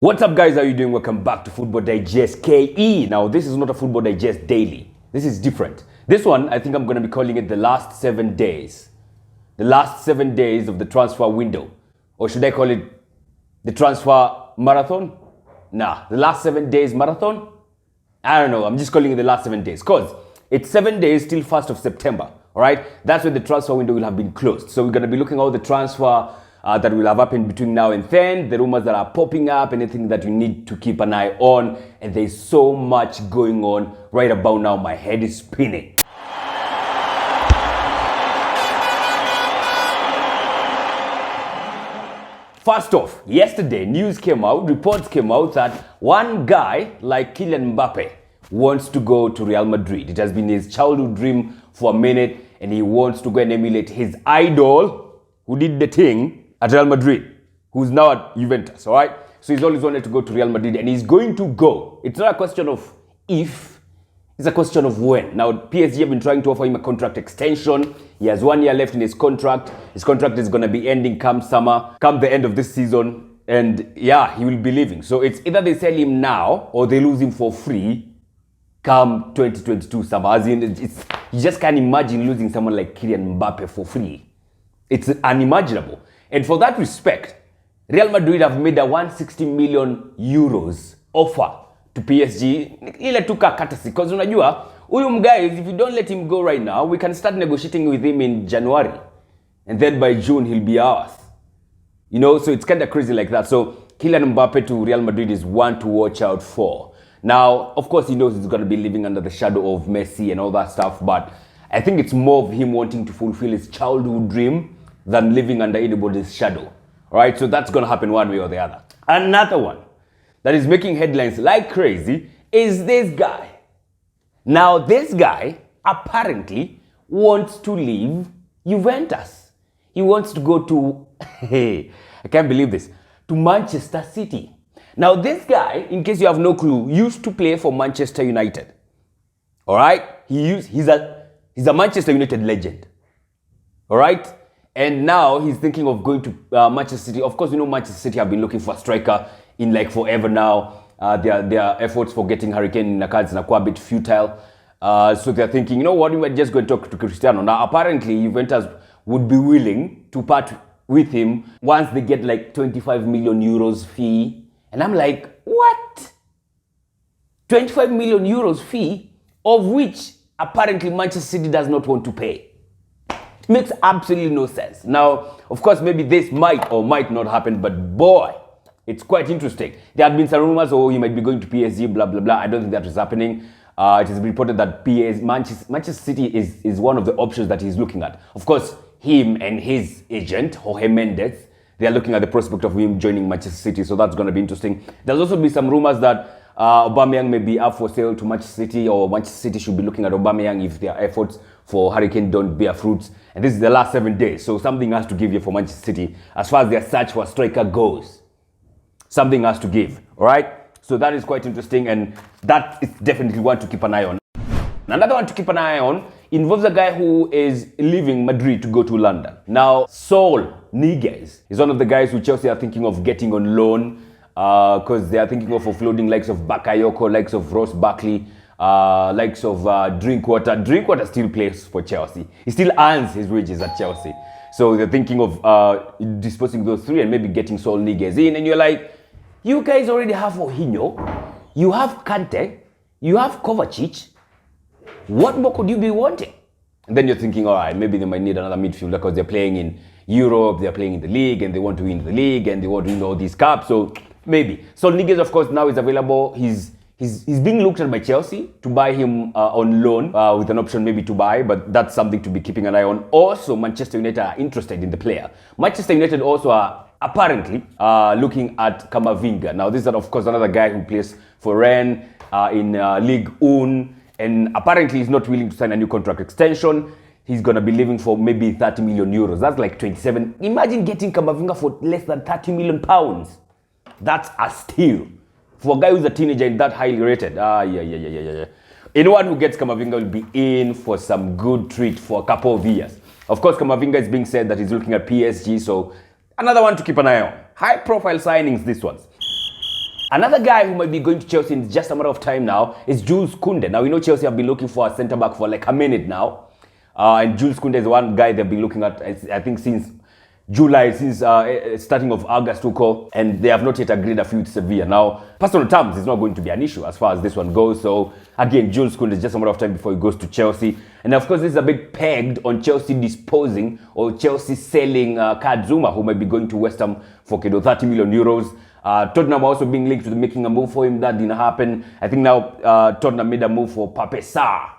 What's up, guys? How you doing? Welcome back to Football Digest KE. Now, this is not a Football Digest daily. This is different. This one, I think I'm going to be calling it the last 7 days. The last 7 days of the transfer window. Or should I call it the transfer marathon? Nah, the last 7 days marathon? I don't know. I'm just calling it the last 7 days. Because it's 7 days till 1st of September. All right? That's when the transfer window will have been closed. So we're going to be looking at all the transfer that will have happened between now and then, the rumors that are popping up, anything that you need to keep an eye on. And there's so much going on right about now. My head is spinning. First off, yesterday news came out, reports came out that one guy like Kylian Mbappe wants to go to Real Madrid. It has been his childhood dream for a minute, and he wants to go and emulate his idol who did the thing at Real Madrid, who's now at Juventus, all right? So he's always wanted to go to Real Madrid, and he's going to go. It's not a question of if, it's a question of when. Now, PSG have been trying to offer him a contract extension. He has 1 year left in his contract. His contract is going to be ending come summer, come the end of this season, and yeah, he will be leaving. So it's either they sell him now or they lose him for free come 2022 summer. As in, you just can't imagine losing someone like Kylian Mbappe for free. It's unimaginable. And for that respect, Real Madrid have made a 160 million euros offer to PSG. Ile tuka courtesy, because unajua, huyu guys, if you don't let him go right now, we can start negotiating with him in January. And then by June, he'll be ours. You know, so it's kind of crazy like that. So Kylian Mbappe to Real Madrid is one to watch out for. Now, of course, he knows he's going to be living under the shadow of Messi and all that stuff. But I think it's more of him wanting to fulfill his childhood dream than living under anybody's shadow. All right, so that's going to happen one way or the other. Another one that is making headlines like crazy is this guy. Now, this guy apparently wants to leave Juventus. He wants to go to, hey, I can't believe this, to Manchester City. Now, this guy, in case you have no clue, used to play for Manchester United. All right, he's a Manchester United legend. All right. And now he's thinking of going to Manchester City. Of course, you know Manchester City have been looking for a striker in like forever now. Their efforts for getting Harry Kane in the cards are quite a bit futile. So they're thinking, you know what, we might just go and talk to Cristiano. Now, apparently, Juventus would be willing to part with him once they get like 25 million euros fee. And I'm like, what? 25 million euros fee, of which apparently Manchester City does not want to pay. Makes absolutely no sense. Now, of course, maybe this might or might not happen, but boy, it's quite interesting. There have been some rumors, oh, he might be going to PSG, blah, blah, blah. I don't think that is happening. It is reported that Manchester City is one of the options that he's looking at. Of course, him and his agent, Jorge Mendes, they are looking at the prospect of him joining Manchester City, so that's going to be interesting. There's also been some rumors that Aubameyang may be up for sale to Manchester City, or Manchester City should be looking at Aubameyang if their efforts for Harry Kane don't bear fruits. And this is the last 7 days, so something has to give here for Manchester City as far as their search for a striker goes. Something has to give, all right? So that is quite interesting, and that is definitely one to keep an eye on. Another one to keep an eye on involves a guy who is leaving Madrid to go to London. Now, Saul is one of the guys who Chelsea are thinking of getting on loan, because they are thinking of offloading likes of Bakayoko, likes of Ross Barkley, likes of Drinkwater. Drinkwater still plays for Chelsea. He still earns his wages at Chelsea. So they're thinking of disposing those three and maybe getting Saul in. And you're like, you guys already have Jorginho, you have Kante, you have Kovacic. What more could you be wanting? And then you're thinking, all right, maybe they might need another midfielder because they're playing in Europe, they're playing in the league, and they want to win the league, and they want to win all these cups. So maybe. So Niguez, of course, now is available. He's being looked at by Chelsea to buy him on loan with an option maybe to buy, but that's something to be keeping an eye on. Also, Manchester United are interested in the player. Manchester United also are apparently looking at Camavinga. Now, this is, of course, another guy who plays for Rennes in Ligue 1, and apparently he's not willing to sign a new contract extension. He's going to be leaving for maybe 30 million euros. That's like 27. Imagine getting Camavinga for less than 30 million pounds. That's a steal. For a guy who's a teenager and that highly rated. Yeah. Anyone who gets Camavinga will be in for some good treat for a couple of years. Of course, Camavinga is being said that he's looking at PSG, so another one to keep an eye on. High profile signings, this ones. Another guy who might be going to Chelsea in just a matter of time now is Jules Koundé. Now, we know Chelsea have been looking for a centre-back for like a minute now. And Jules Koundé is one guy they've been looking at, I think, since July, since starting of August to call, and they have not yet agreed a fee with Sevilla. Now, personal terms is not going to be an issue as far as this one goes. So, again, Jules Koundé is just a matter of time before he goes to Chelsea. And of course, this is a bit pegged on Chelsea disposing or Chelsea selling Kadzuma, who might be going to West Ham for 30 million euros. Tottenham also being linked to making a move for him. That didn't happen. I think now Tottenham made a move for Pape Sarr.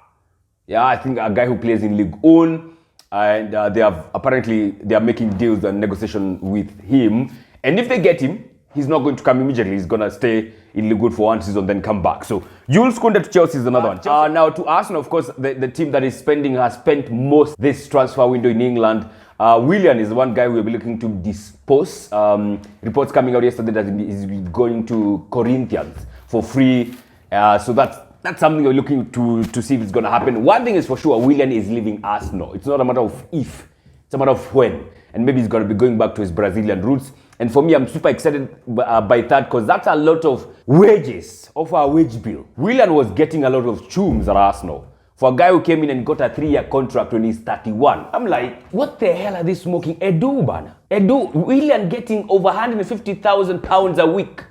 Yeah, I think a guy who plays in Ligue 1. And they are making deals and negotiation with him. And if they get him, he's not going to come immediately. He's going to stay in Ligue 1 for one season, then come back. So Jules Koundé to Chelsea is another one. Now to Arsenal, of course, the team that is has spent most this transfer window in England. Willian is one guy we'll be looking to dispose. Reports coming out yesterday that he's going to Corinthians for free. So that's something we're looking to see if it's going to happen. One thing is for sure, Willian is leaving Arsenal. It's not a matter of if, it's a matter of when. And maybe he's going to be going back to his Brazilian roots. And for me, I'm super excited by that because that's a lot of wages of our wage bill. Willian was getting a lot of chums at Arsenal. For a guy who came in and got a 3-year contract when he's 31. I'm like, what the hell are they smoking? Edu, bana. Edu, Willian getting over 150,000 pounds a week.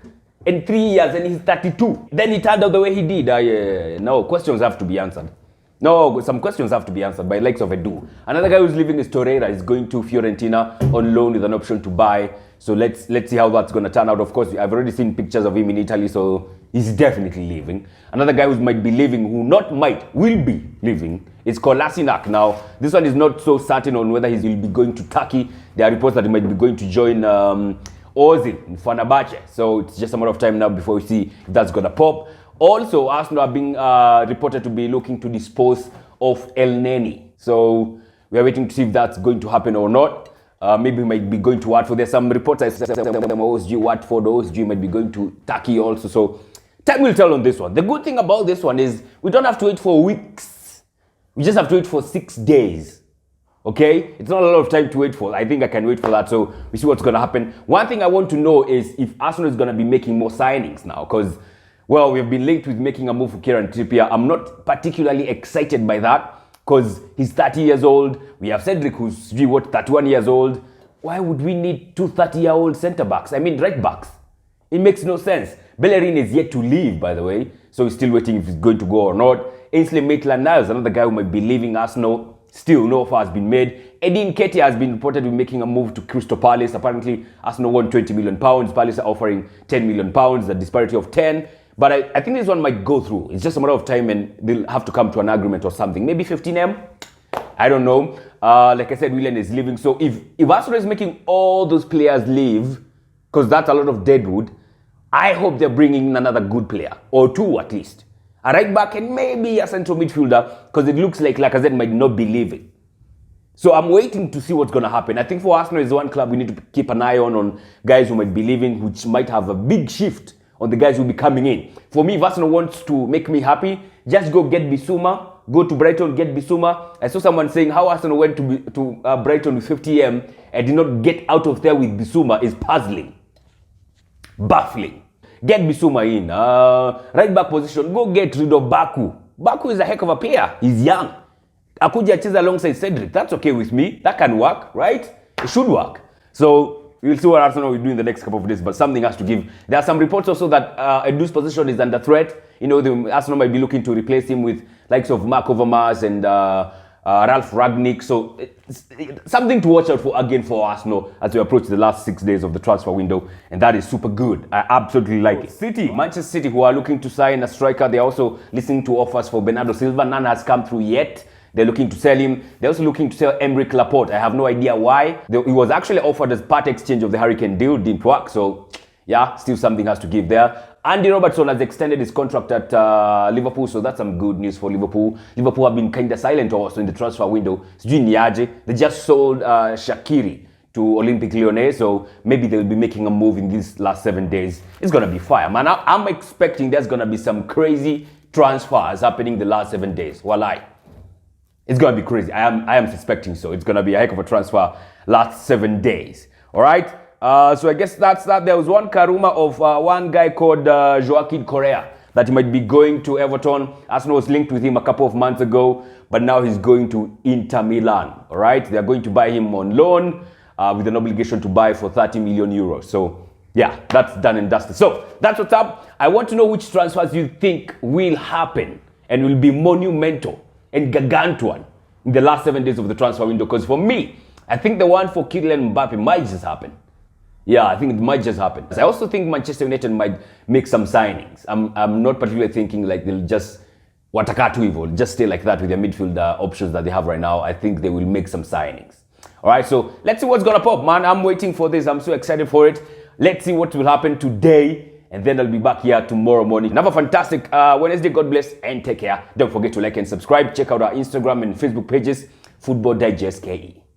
In 3 years and he's 32. Then he turned out the way he did. No, questions have to be answered. No, some questions have to be answered by likes of Edu. Another guy who's leaving is Torreira. He's going to Fiorentina on loan with an option to buy. So let's see how that's going to turn out. Of course, I've already seen pictures of him in Italy, so he's definitely leaving. Another guy who might be leaving, will be leaving, is Kolasinac. Now, this one is not so certain on whether he will be going to Turkey. There are reports that he might be going to join Ozil in Fenerbahce. So it's just a matter of time now before we see if that's going to pop. Also, Arsenal are being reported to be looking to dispose of El Neni. So we are waiting to see if that's going to happen or not. Maybe we might be going to Watford. There's some reports that say Watford, OSG might be going to Turkey also. So time will tell on this one. The good thing about this one is we don't have to wait for weeks. We just have to wait for 6 days. Okay? It's not a lot of time to wait for. I think I can wait for that. So we see what's going to happen. One thing I want to know is if Arsenal is going to be making more signings now. Because, well, we've been linked with making a move for Kieran Trippier. I'm not particularly excited by that. Because he's 30 years old. We have Cedric who's 31 years old. Why would we need two 30-year-old centre-backs? I mean, right-backs. It makes no sense. Bellerin is yet to leave, by the way. So he's still waiting if he's going to go or not. Ainsley Maitland-Niles, another guy who might be leaving Arsenal. Still, no offer has been made. Eddie Nketiah has been reported to be making a move to Crystal Palace. Apparently, Arsenal won £20 million. Palace are offering £10 million, a disparity of 10. But I think this one might go through. It's just a matter of time and they'll have to come to an agreement or something. Maybe 15M? I don't know. Like I said, Willian is leaving. So if Arsenal is making all those players leave, because that's a lot of deadwood, I hope they're bringing in another good player. Or two at least. A right back and maybe a central midfielder, because it looks like Lacazette might not be leaving. So I'm waiting to see what's going to happen. I think for Arsenal is one club we need to keep an eye on guys who might be leaving, which might have a big shift on the guys who will be coming in. For me, if Arsenal wants to make me happy, just go get Bissouma, go to Brighton, get Bissouma. I saw someone saying how Arsenal went to Brighton with 50M and did not get out of there with Bissouma is puzzling. Baffling. Get Bissouma in. Right back position, go get rid of Baku. Baku is a heck of a player. He's young. Akuja acheza alongside Cedric. That's okay with me. That can work, right? It should work. So we'll see what Arsenal will do in the next couple of days, but something has to give. There are some reports also that Edu's position is under threat. You know, Arsenal might be looking to replace him with likes of Mark Overmars and Ralph Ragnick. So it's something to watch out for again for Arsenal as we approach the last 6 days of the transfer window, and that is super good. I absolutely like it. Manchester City, who are looking to sign a striker, they're also listening to offers for Bernardo Silva. None has come through yet. They're looking to sell him. They're also looking to sell Emerick Laporte. I have no idea why. He was actually offered as part exchange of the Hurricane deal. Didn't work. So, yeah, still something has to give there. Andy Robertson has extended his contract at Liverpool. So that's some good news for Liverpool. Liverpool have been kind of silent also in the transfer window. They just sold Shaqiri to Olympique Lyonnais. So maybe they'll be making a move in these last 7 days. It's going to be fire. Man, I'm expecting there's going to be some crazy transfers happening the last 7 days. Walai. It's going to be crazy. I am suspecting so. It's going to be a heck of a transfer last 7 days. All right? So I guess that's that. There was one rumor of one guy called Joaquin Correa that he might be going to Everton. Arsenal was linked with him a couple of months ago, but now he's going to Inter Milan. All right, they're going to buy him on loan with an obligation to buy for 30 million euros. So yeah, that's done and dusted. So that's what's up. I want to know which transfers you think will happen and will be monumental and gargantuan in the last 7 days of the transfer window. Because for me, I think the one for Kylian Mbappe might just happen. Yeah, I think it might just happen. I also think Manchester United might make some signings. I'm not particularly thinking like they'll just watakatu evil, just stay like that with their midfield options that they have right now. I think they will make some signings. All right, so let's see what's gonna pop, man. I'm waiting for this. I'm so excited for it. Let's see what will happen today, and then I'll be back here tomorrow morning. Have a fantastic Wednesday. God bless and take care. Don't forget to like and subscribe. Check out our Instagram and Facebook pages, Football Digest KE.